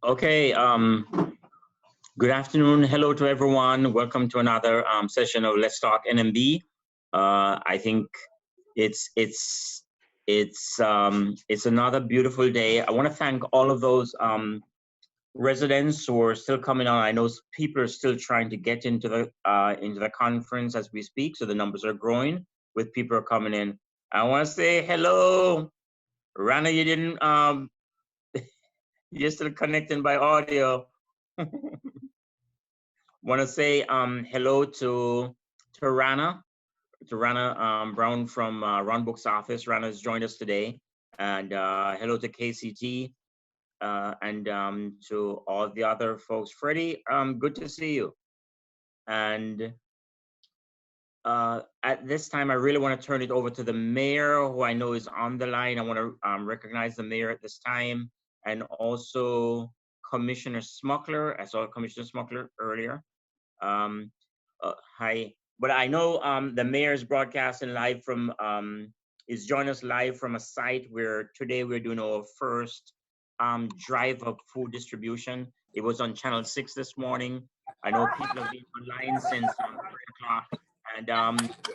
Okay, good afternoon. Hello to everyone. Welcome to another session of Let's Talk NMB. I think it's another beautiful day. I want to thank all of those residents who are still coming on. I know people are still trying to get into the conference as we speak, so the numbers are growing with people are coming in. I want to say hello, Rana. You didn't you're still connecting by audio. Want to say hello to Rana, Brown from Ron Book's office. Rana has joined us today, and hello to KCT and to all the other folks. Freddie, good to see you. And at this time, I really want to turn it over to the mayor, who I know is on the line. I want to recognize the mayor at this time, and also Commissioner Smuggler. I saw Commissioner Smuggler earlier. Hi, but I know the mayor is broadcasting live from, is joining us live from a site where today we're doing our first drive-up food distribution. It was on Channel 6 this morning. I know people have been online since 3 o'clock, and I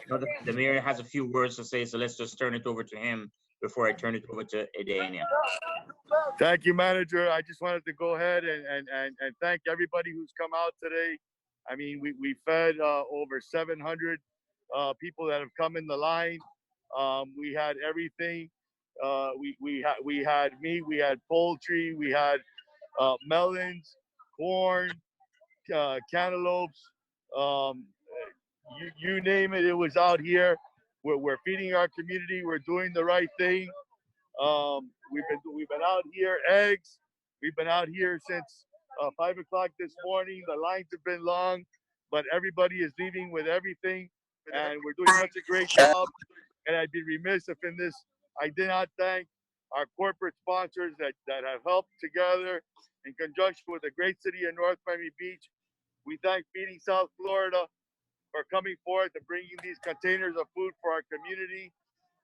know the mayor has a few words to say, so let's just turn it over to him before I turn it over to Edania. Thank you, manager. I just wanted to go ahead and thank everybody who's come out today. I mean, we fed over 700 people that have come in the line. We had everything. We had meat, we had poultry, we had melons, corn, cantaloupes. You name it, it was out here. We're feeding our community. We're doing the right thing. We've been out here, eggs. We've been out here since 5 o'clock this morning. The lines have been long, but everybody is leaving with everything, and we're doing such a great job. And I'd be remiss if in this I did not thank our corporate sponsors that have helped together in conjunction with the great city of North Miami Beach. We thank Feeding South Florida for coming forth and bringing these containers of food for our community.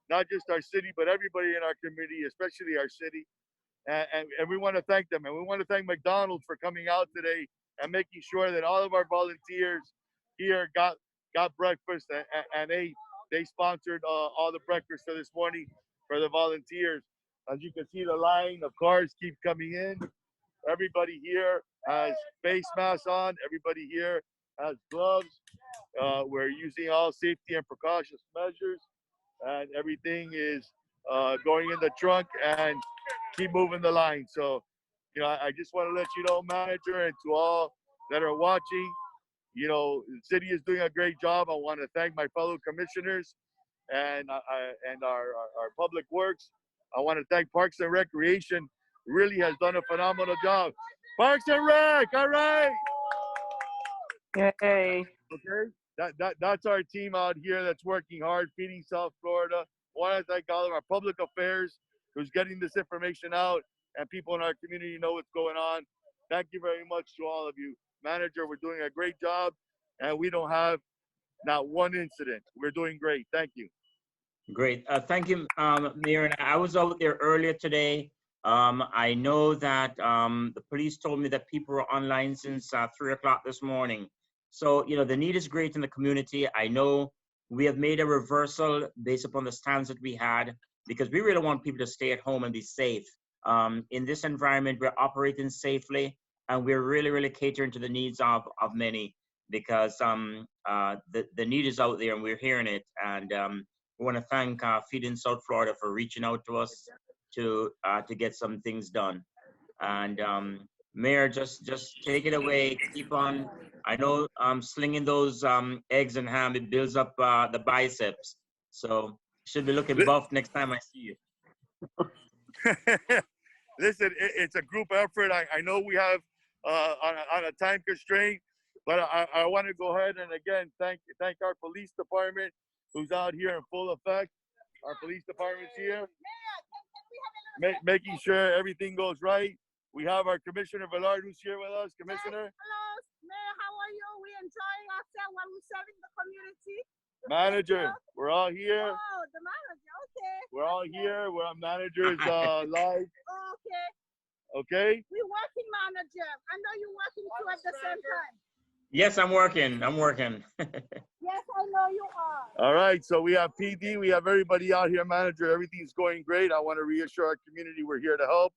Not just our city, but everybody in our community, especially our city. And we want to thank them. And we want to thank McDonald's for coming out today and making sure that all of our volunteers here got breakfast and ate. They sponsored all the breakfast for this morning for the volunteers. As you can see, the line of cars keep coming in. Everybody here has face masks on. Everybody here has gloves. We're using all safety and precautions measures. And everything is going in the trunk and keep moving the line. So, you know, I just want to let you know, manager, and to all that are watching, you know, the city is doing a great job. I want to thank my fellow commissioners and our public works. I want to thank Parks and Recreation. Really has done a phenomenal job. Parks and Rec, all right. Yay. Okay. That's our team out here that's working hard, feeding South Florida. I want to thank all of our public affairs who's getting this information out, and people in our community know what's going on. Thank you very much to all of you. Manager, we're doing a great job, and we don't have not one incident. We're doing great. Thank you. Great. Thank you, Mayor. And I was out there earlier today. I know that the police told me that people were online since 3 o'clock this morning. So, you know, the need is great in the community. I know we have made a reversal based upon the stance that we had, because we really want people to stay at home and be safe. In this environment, we're operating safely, and we're really, really catering to the needs of many, because the need is out there and we're hearing it. And we want to thank Feeding South Florida for reaching out to us to get some things done. And Mayor, just take it away. Keep on. I know slinging those eggs and ham, it builds up the biceps. So should be looking buff next time I see you. Listen, it's a group effort. I know we have on a time constraint, but I want to go ahead and again thank our police department who's out here in full effect. Our police department's here, making sure everything goes right. We have our Commissioner Villard who's here with us. Commissioner. Hello, Mayor, how are you? We enjoying ourselves while we're serving the community. Manager, we're all here. Oh, the manager, okay. We're all here. We're on manager's live. Okay. Okay? We're working, manager. I know you're working too at the same time. Yes, I'm working. I'm working. Yes, I know you are. All right, so we have PD, we have everybody out here, manager. Everything's going great. I want to reassure our community we're here to help,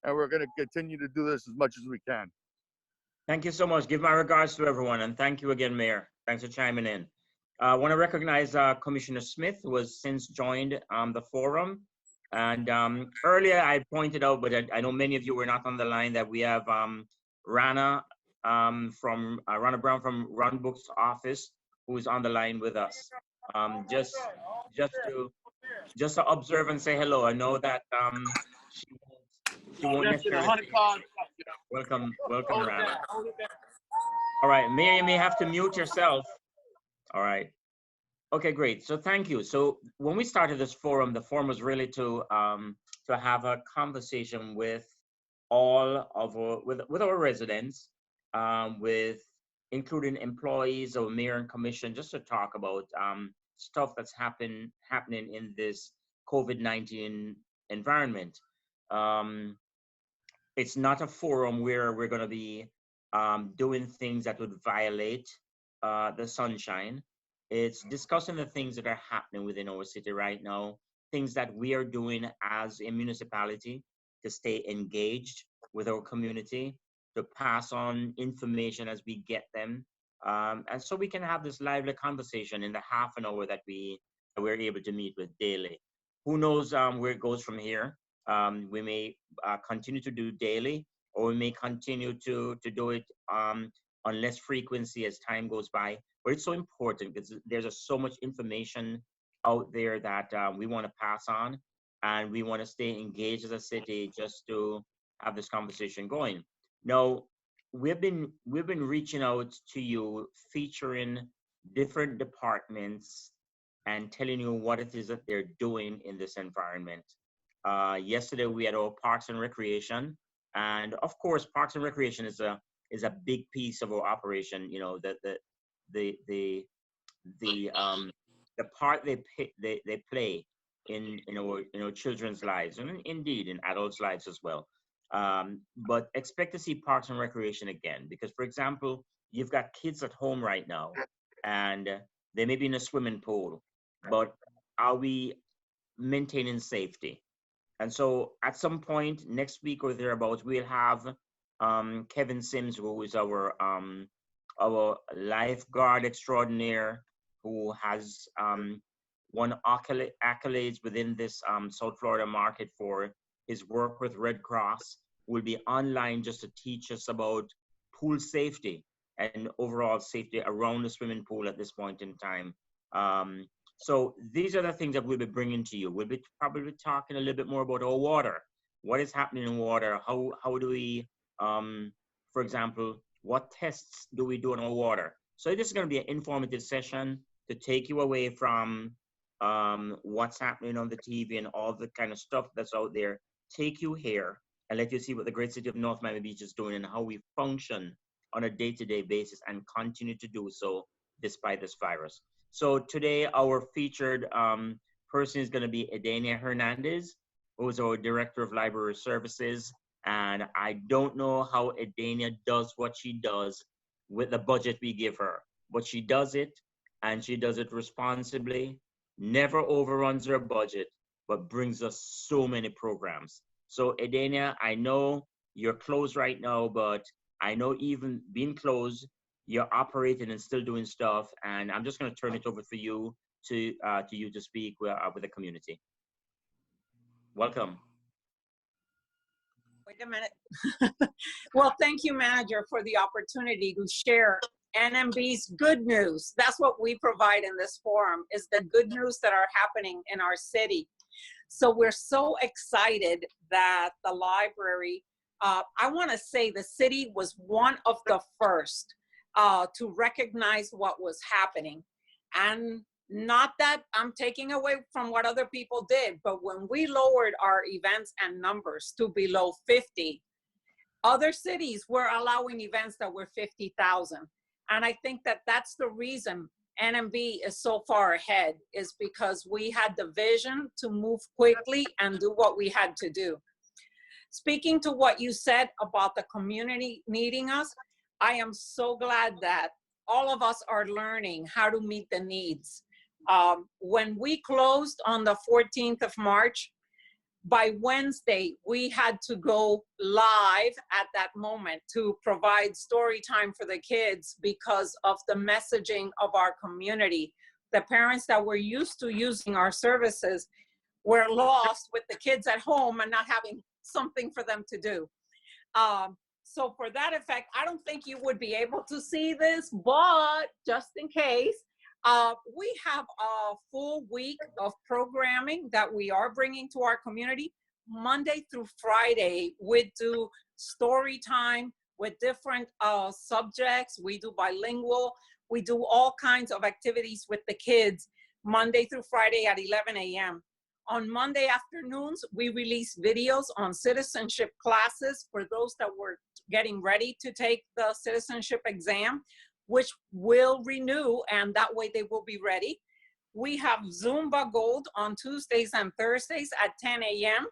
and we're going to continue to do this as much as we can. Thank you so much. Give my regards to everyone, and thank you again, Mayor. Thanks for chiming in. I want to recognize Commissioner Smith, who has since joined the forum. And earlier I pointed out, but I know many of you were not on the line, that we have Rana Rana Brown from Runbook's office, who is on the line with us. Just to observe and say hello. I know that she won't necessarily. Welcome, Rana. All right, Mayor, you may have to mute yourself. All right. Okay, great. So thank you. So when we started this forum, the forum was really to have a conversation with all of with our residents, with including employees of mayor and commission, just to talk about stuff that's happening in this COVID-19 environment. It's not a forum where we're going to be doing things that would violate the sunshine. It's discussing the things that are happening within our city right now, things that we are doing as a municipality to stay engaged with our community, to pass on information as we get them. And so we can have this lively conversation in the half an hour that we're able to meet with daily. Who knows where it goes from here? We may continue to do daily, or we may continue to do it on less frequency as time goes by. But it's so important because there's so much information out there that we want to pass on, and we want to stay engaged as a city just to have this conversation going. Now, we've been reaching out to you, featuring different departments and telling you what it is that they're doing in this environment. Yesterday we had our Parks and Recreation, and of course, Parks and Recreation is a big piece of our operation. You know, the part they play in our children's lives, and indeed in adults' lives as well. But expect to see Parks and Recreation again, because, for example, you've got kids at home right now, and they may be in a swimming pool, but are we maintaining safety? And so at some point next week or thereabouts, we'll have Kevin Sims, who is our lifeguard extraordinaire, who has won accolades within this South Florida market for his work with Red Cross, will be online just to teach us about pool safety and overall safety around the swimming pool at this point in time. So these are the things that we'll be bringing to you. We'll be probably talking a little bit more about our water. What is happening in water? How do we, for example, what tests do we do on our water? So this is going to be an informative session to take you away from what's happening on the TV and all the kind of stuff that's out there. Take you here and let you see what the great city of North Miami Beach is doing and how we function on a day-to-day basis and continue to do so despite this virus. So today our featured person is going to be Edenia Hernandez, who is our Director of Library Services. And I don't know how Edenia does what she does with the budget we give her, but she does it, and she does it responsibly, never overruns her budget, but brings us so many programs. So Edenia, I know you're closed right now, but I know even being closed, you're operating and still doing stuff. And I'm just going to turn it over for you to speak with the community. Welcome. Wait a minute. Well, thank you, Manager, for the opportunity to share NMB's good news. That's what we provide in this forum, is the good news that are happening in our city. So we're so excited that the library, I want to say the city was one of the first to recognize what was happening. And not that I'm taking away from what other people did, but when we lowered our events and numbers to below 50, other cities were allowing events that were 50,000. And I think that that's the reason NMB is so far ahead, is because we had the vision to move quickly and do what we had to do. Speaking to what you said about the community needing us, I am so glad that all of us are learning how to meet the needs. When we closed on the 14th of March, by Wednesday, we had to go live at that moment to provide story time for the kids because of the messaging of our community. The parents that were used to using our services were lost with the kids at home and not having something for them to do. So for that effect, I don't think you would be able to see this, but just in case, we have a full week of programming that we are bringing to our community. Monday through Friday, we do story time with different subjects. We do bilingual. We do all kinds of activities with the kids Monday through Friday at 11 a.m. On Monday afternoons, we release videos on citizenship classes for those that were getting ready to take the citizenship exam, which will renew, and that way they will be ready. We have Zumba Gold on Tuesdays and Thursdays at 10 a.m.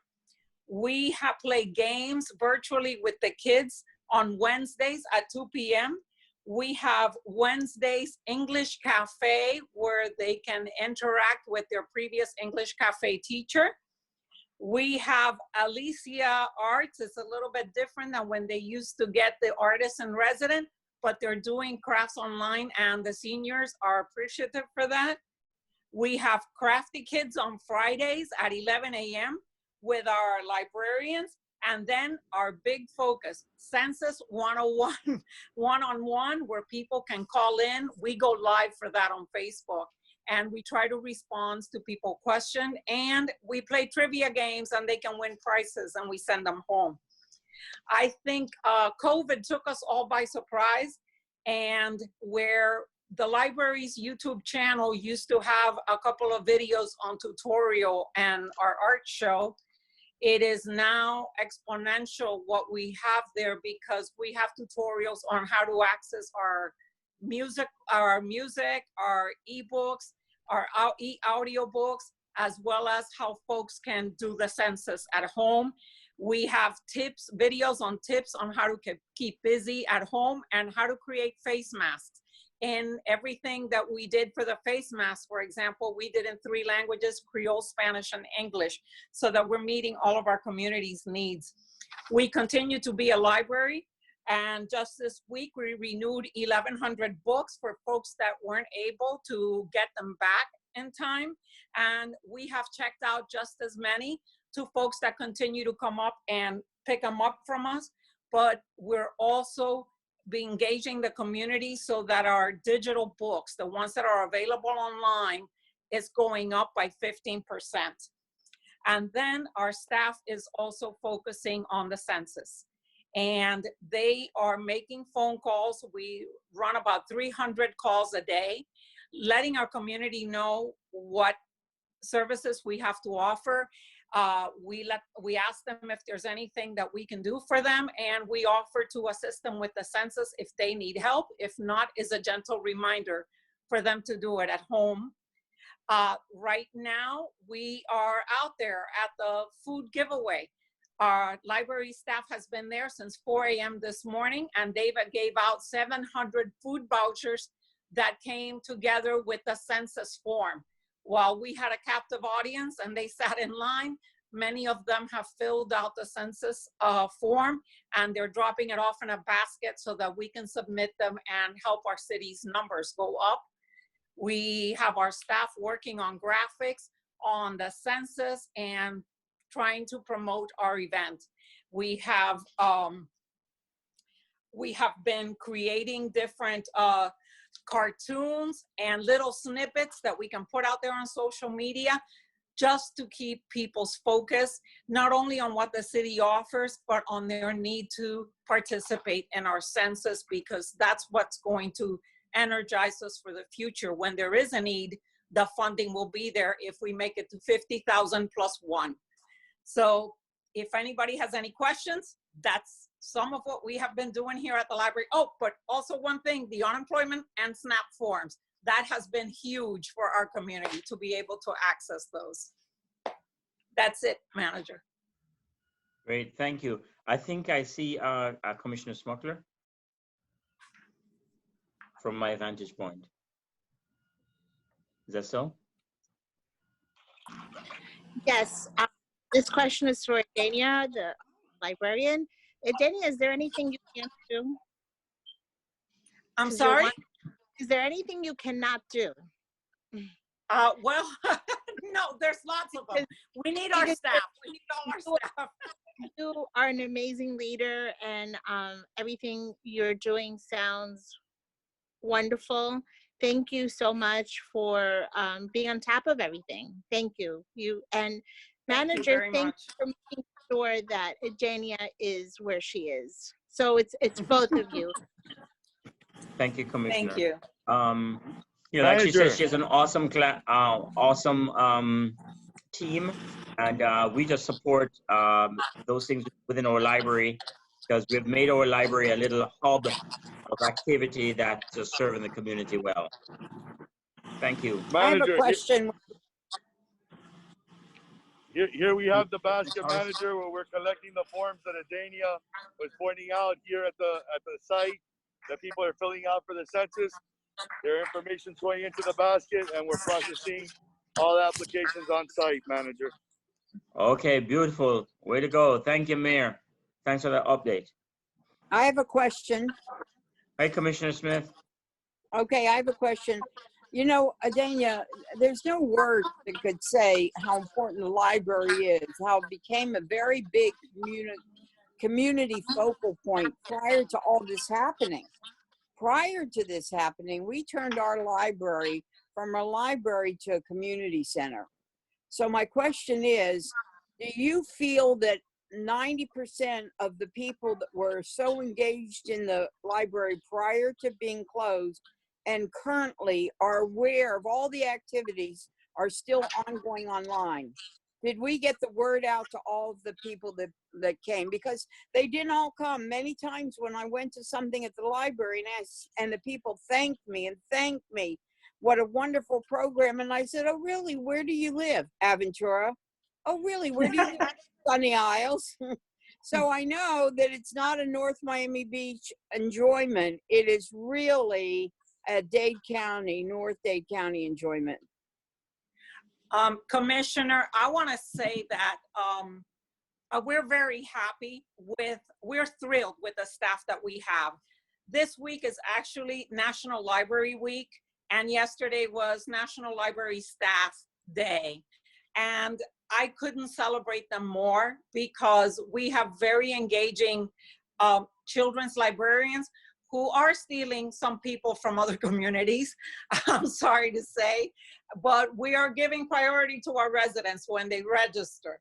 We have played games virtually with the kids on Wednesdays at 2 p.m. We have Wednesdays English Cafe where they can interact with their previous English Cafe teacher. We have Alicia Arts. It's a little bit different than when they used to get the artist in resident, but they're doing crafts online and the seniors are appreciative for that. We have Crafty Kids on Fridays at 11 a.m. with our librarians. And then our big focus, Census 101, one-on-one, where people can call in. We go live for that on Facebook. And we try to respond to people question. And we play trivia games and they can win prizes and we send them home. I think COVID took us all by surprise. And where the library's YouTube channel used to have a couple of videos on tutorial and our art show, it is now exponential what we have there because we have tutorials on how to access our music, our ebooks, our audio books, as well as how folks can do the census at home. We have tips, videos on tips on how to keep busy at home and how to create face masks. In everything that we did for the face mask, for example, we did in 3 languages, Creole, Spanish, and English, so that we're meeting all of our community's needs. We continue to be a library, and just this week, we renewed 1,100 books for folks that weren't able to get them back in time, and we have checked out just as many to folks that continue to come up and pick them up from us, but we're also be engaging the community so that our digital books, the ones that are available online, is going up by 15%. And then our staff is also focusing on the census. And they are making phone calls. We run about 300 calls a day, letting our community know what services we have to offer. We ask them if there's anything that we can do for them, and we offer to assist them with the census if they need help. If not, is a gentle reminder for them to do it at home. Right now, we are out there at the food giveaway. Our library staff has been there since 4 a.m. this morning, and they gave out 700 food vouchers that came together with the census form. While we had a captive audience and they sat in line, many of them have filled out the census form and they're dropping it off in a basket so that we can submit them and help our city's numbers go up. We have our staff working on graphics on the census and trying to promote our event. We have been creating different cartoons and little snippets that we can put out there on social media just to keep people's focus, not only on what the city offers, but on their need to participate in our census, because that's what's going to energize us for the future. When there is a need, the funding will be there if we make it to 50,000 plus 1. So if anybody has any questions, that's some of what we have been doing here at the library. Oh, but also one thing, the unemployment and SNAP forms. That has been huge for our community to be able to access those. That's it, Manager. Great, thank you. I think I see Commissioner Smuggler from my vantage point. Is that so? Yes, this question is for Dania, the librarian. Dania, is there anything you can't do? I'm 'Cause you're sorry? Is there anything you cannot do? Well, no, there's lots of them. We need our Because staff. We need all our staff. you are an amazing leader, and everything you're doing sounds wonderful. Thank you so much for being on top of everything. Thank you. Thank you Manager, very thank much. you for making sure that Dania is where she is. So it's both of you. Thank you, Commissioner. Thank you. You know, like she said, Manager. she has an awesome team, and we just support those things within our library because we've made our library a little hub of activity that's just serving the community well. Thank you. I have a Manager, question. here we have the basket, manager, where we're collecting the forms that Adania was pointing out here at the site that people are filling out for the census. Their information's going into the basket, and we're processing all applications on site, manager. Okay, beautiful. Way to go. Thank you, Mayor. Thanks for that update. I have a question. Hey, Commissioner Smith. Okay, I have a question. You know, Adania, there's no word that could say how important the library is, how it became a very big community focal point prior to all this happening. Prior to this happening, we turned our library from a library to a community center. So my question is, do you feel that 90% of the people that were so engaged in the library prior to being closed and currently are aware of all the activities are still ongoing online? Did we get the word out to all of the people that came? Because they didn't all come. Many times when I went to something at the library and the people thanked me, what a wonderful program. And I said, oh, really? Where do you live? Aventura. Oh, really? Where do you live? Sunny Isles. So I know that it's not a North Miami Beach enjoyment. It is really a North Dade County enjoyment. Commissioner, I want to say that we're very happy we're thrilled with the staff that we have. This week is actually National Library Week, and yesterday was National Library Staff Day. And I couldn't celebrate them more because we have very engaging children's librarians who are stealing some people from other communities, I'm sorry to say, but we are giving priority to our residents when they register.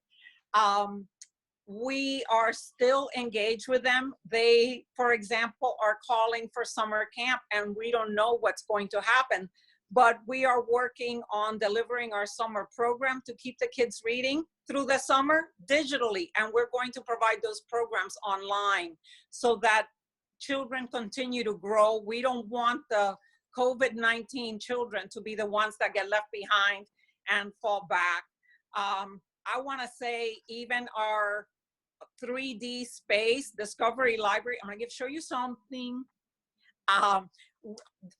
We are still engaged with them. They, for example, are calling for summer camp, and we don't know what's going to happen, but we are working on delivering our summer program to keep the kids reading through the summer digitally, and we're going to provide those programs online so that children continue to grow. We don't want the COVID-19 children to be the ones that get left behind and fall back. I want to say even our 3D space, Discovery Library, I'm going to show you something.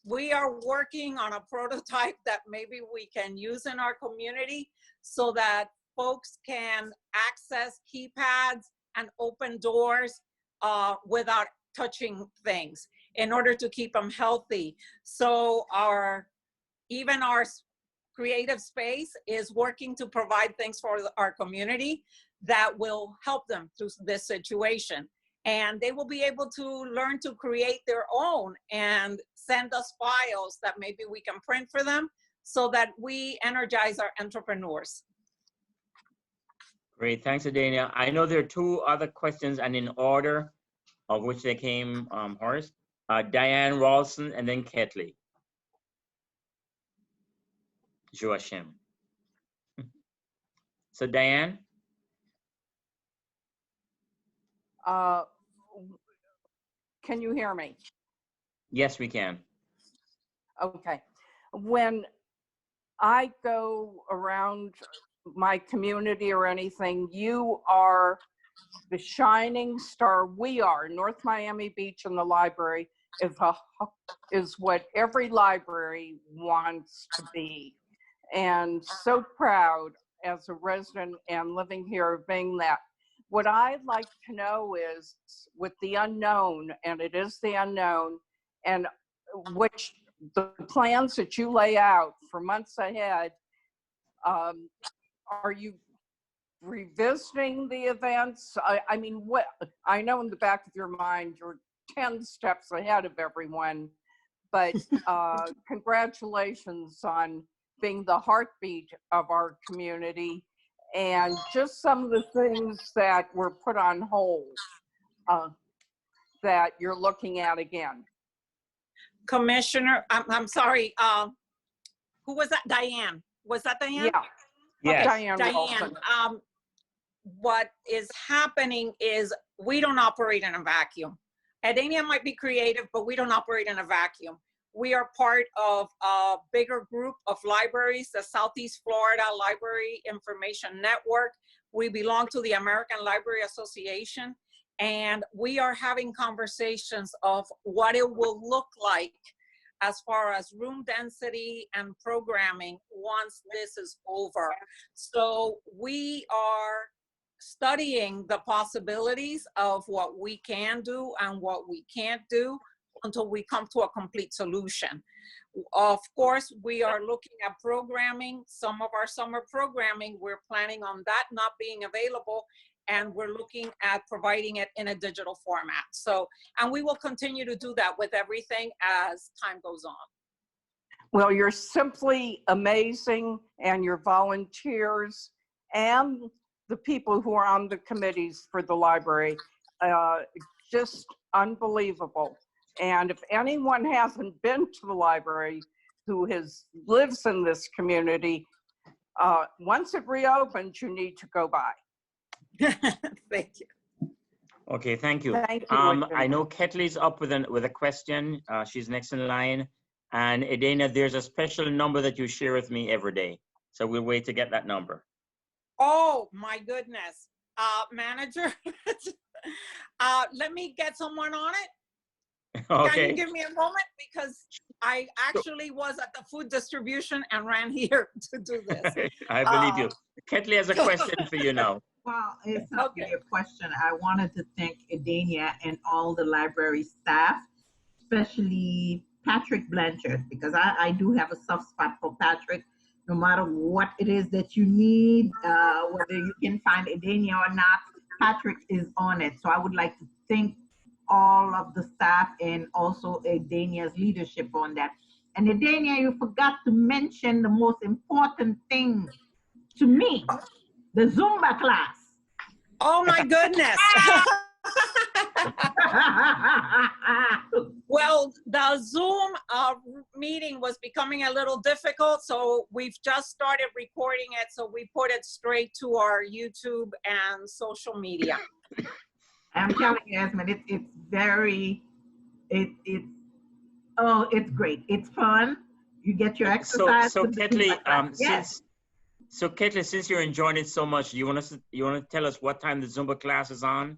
We are working on a prototype that maybe we can use in our community so that folks can access keypads and open doors without touching things in order to keep them healthy. So even our creative space is working to provide things for our community that will help them through this situation. And they will be able to learn to create their own and send us files that maybe we can print for them so that we energize our entrepreneurs. Great, thanks, Adania. I know there are two other questions and in order of which they came, Horace. Diane Ralston and then Ketley. Joachim. So Diane? Can you hear me? Yes, we can. Okay. When I go around my community or anything, you are the shining star. We are North Miami Beach and the library is what every library wants to be. And so proud as a resident and living here of being that. What I'd like to know is with the unknown, and it is the unknown, and which the plans that you lay out for months ahead, are you revisiting the events? I mean, what I know in the back of your mind, you're 10 steps ahead of everyone, but congratulations on being the heartbeat of our community, and just some of the things that were put on hold that you're looking at again. Commissioner, I'm sorry, who was that? Diane. Was that Diane? Yeah. Yes. Diane Wilson. What is happening is we don't operate in a vacuum. Edenia might be creative, but we don't operate in a vacuum. We are part of a bigger group of libraries, the Southeast Florida Library Information Network. We belong to the American Library Association, and we are having conversations of what it will look like as far as room density and programming once this is over. So we are studying the possibilities of what we can do and what we can't do until we come to a complete solution. Of course, we are looking at programming. Some of our summer programming, we're planning on that not being available, and we're looking at providing it in a digital format. So, and we will continue to do that with everything as time goes on. Well, you're simply amazing, and your volunteers and the people who are on the committees for the library, just unbelievable. And if anyone hasn't been to the library who lives in this community, once it reopens, you need to go by. Thank you. Okay, thank you. Thank you. I know Ketley's up with a question. She's next in line. And Edena, there's a special number that you share with me every day. So we'll wait to get that number. Oh my goodness. Manager, let me get someone on it. Okay. Can you give me a moment? Because I actually was at the food distribution and ran here to do this. I believe you. Ketley has a question for you now. Well, it's not really a question. I wanted to thank Edenia and all the library staff, especially Patrick Blanchard, because I do have a soft spot for Patrick. No matter what it is that you need, whether you can find Edenia or not, Patrick is on it. So I would like to thank all of the staff and also Edenia's leadership on that. And Edenia, you forgot to mention the most important thing to me, the Zumba class. Oh my goodness. Well, the Zoom meeting was becoming a little difficult, so we've just started recording it, so we put it straight to our YouTube and social media. I'm telling you, Esmond, it's very, it's great. It's fun. You get your exercise. So Ketley, yes. Ketley, since you're enjoying it so much, you want to tell us what time the Zumba class is on?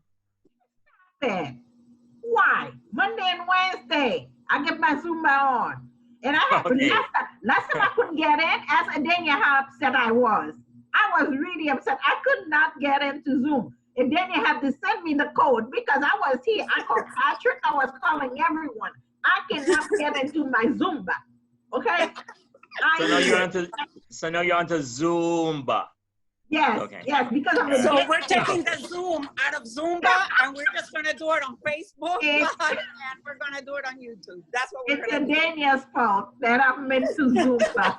Why? Monday and Wednesday, I get my Zumba on. And I have last time I couldn't get in, as Edenia, how upset I was. I was really upset. I could not get into Zoom. Edenia had to send me the code because I was here. I called Patrick, I was calling everyone. I cannot get into my Zumba. Okay? So now you're onto Zumba. Yes, okay. Yes, because of the So we're taking the Zoom out of Zumba and we're just gonna do it on Facebook and we're gonna do it on YouTube. That's what we're gonna do. It's Edenia's fault that I'm into Zumba.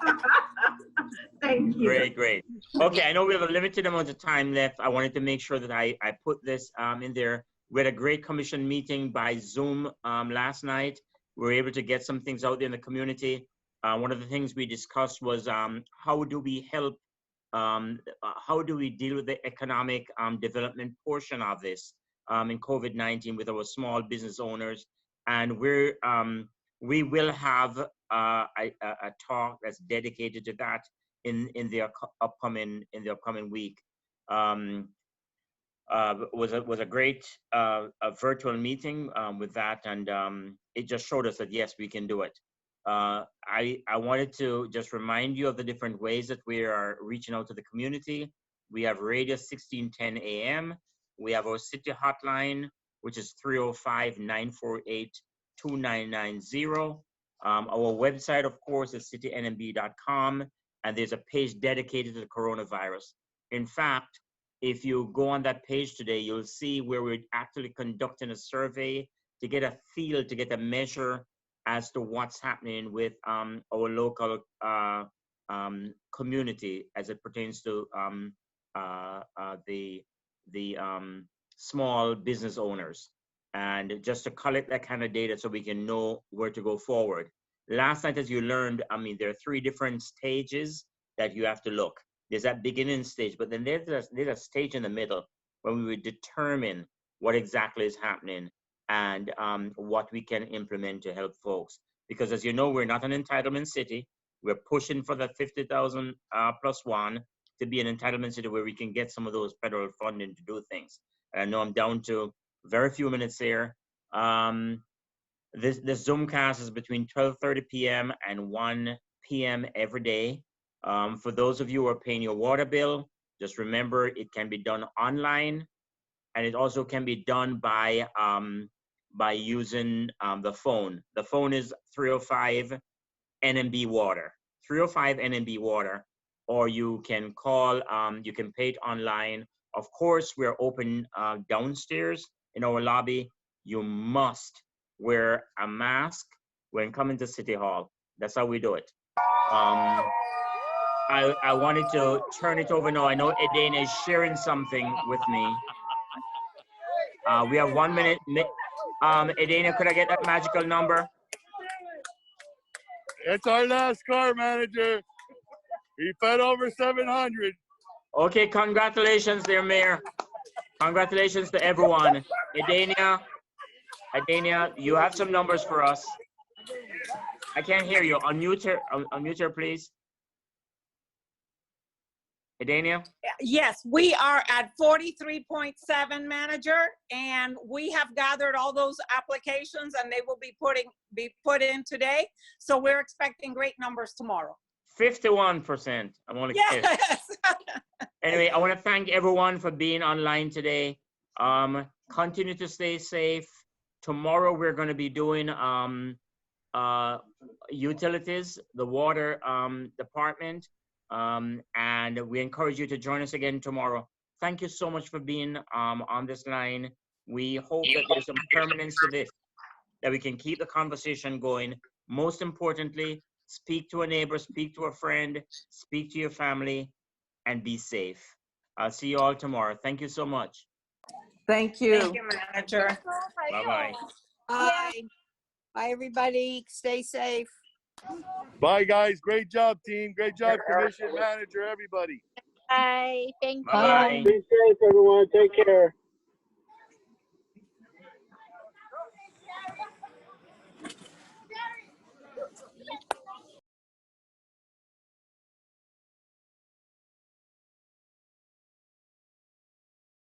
Thank you. Great. Okay, I know we have a limited amount of time left. I wanted to make sure that I put this in there. We had a great commission meeting by Zoom last night. We were able to get some things out there in the community. One of the things we discussed was how do we help, how do we deal with the economic development portion of this in COVID-19 with our small business owners. And we will have a talk that's dedicated to that in the upcoming week. was a great a virtual meeting with that, and it just showed us that yes, we can do it. I wanted to just remind you of the different ways that we are reaching out to the community. We have radio 1610 AM. We have our city hotline, which is 305-948-2990. Our website, of course, is citynmb.com, and there's a page dedicated to the coronavirus. In fact, if you go on that page today, you'll see where we're actually conducting a survey to get a feel, to get a measure as to what's happening with our local community as it pertains to the small business owners, and just to collect that kind of data so we can know where to go forward. Last night, as you learned, I mean, there are 3 different stages that you have to look. There's that beginning stage, but then there's a stage in the middle where we would determine what exactly is happening and what we can implement to help folks. Because as you know, we're not an entitlement city. We're pushing for the 50,000 plus one to be an entitlement city where we can get some of those federal funding to do things. And I know I'm down to very few minutes here. This Zoomcast is between 12:30 p.m. and 1 p.m. every day. For those of you who are paying your water bill, just remember it can be done online, and it also can be done by using the phone. The phone is 305 NMB Water, 305 NMB Water, or you can call, you can pay it online. Of course, we're open downstairs in our lobby. You must wear a mask when coming to City Hall. That's how we do it. I wanted to turn it over now. I know Edana is sharing something with me. We have 1 minute. Edana, could I get that magical number? It's our last car, manager. He fed over 700. Okay, congratulations there, Mayor. Congratulations to everyone. Edana, you have some numbers for us. I can't hear you. Unmute her, please. Edana? Yes, we are at 43.7, manager, and we have gathered all those applications and they will be put in today. So we're expecting great numbers tomorrow. 51%. I'm only kidding. Yes. Anyway, I want to thank everyone for being online today. Continue to stay safe. Tomorrow we're going to be doing utilities, the water department. And we encourage you to join us again tomorrow. Thank you so much for being on this line. We hope that there's some permanence to this, that we can keep the conversation going. Most importantly, speak to a neighbor, speak to a friend, speak to your family, and be safe. I'll see you all tomorrow. Thank you so much. Thank you. Thank you, manager. Bye-bye. Bye. Bye, everybody. Stay safe. Bye, guys. Great job, team. Great job, commission, manager, everybody. Bye. Thank you. Bye-bye. Be safe, everyone. Take care.